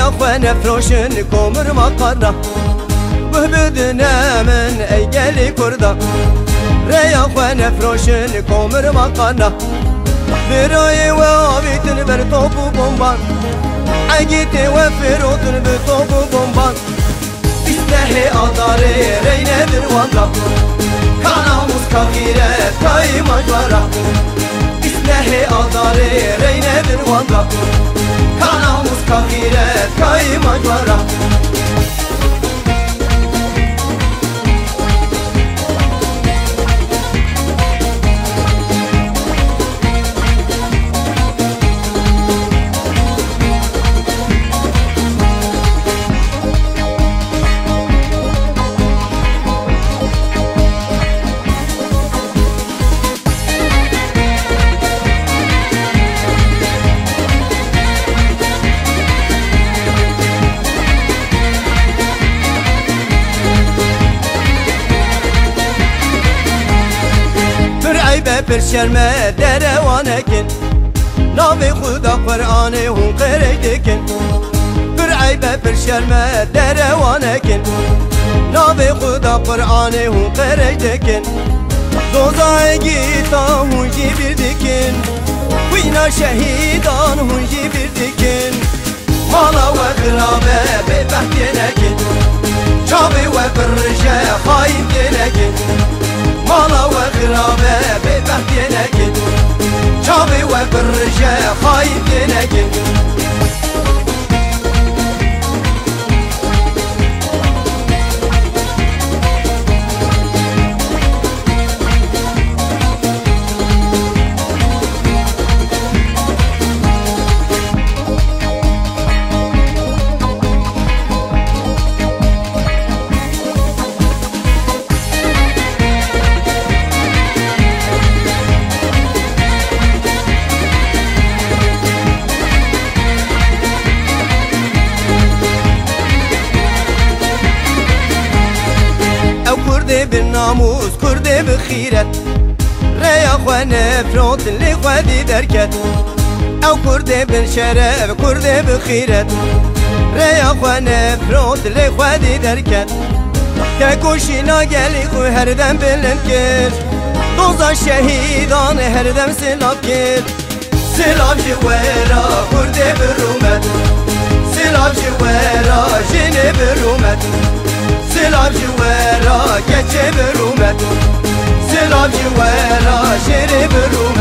ريا خوان فروشن كومر مقرة وهبدنا من ايجالي كردا ريا خوان فروشن كومر مقرة براي وابيتن برطوب بومبان عقيتي وفروتن بطوب بومبان بيستهي أداري رينا درواندا كانا مسكاغيرة كاي مجورة بيستهي أداري رينا درواندا كانا مسكاغيرة كاي مجورة برشرمه دروانکن نام خدا قرآن هون قریدکن برعیبه برشرمه دروانکن نام خدا قرآن هون قریدکن دوزایگی تا هون جی بردکن وینا شهیدان هون جی بردکن مالا و غرابه به بحتینکن چاوی و برشه خواهیم دینکن مالا و غرابه به بحتینکن چاوی و برشه خواهیم دینکن بالناموس كردي بخيرت ريا خوان فرونت اللي خوادي دركت او كردي بالشرف كردي بخيرت ريا خوان فرونت اللي خوادي دركت كاكوشينا قالي خو هردم بالنكر دوزا الشهيدان هردم سلاب كر سلاب جوارا كردي بالرومت سلاب جوارا جيني بالرومت سلاب جوارا كتشي برومت سلاب جوارا شيري برومت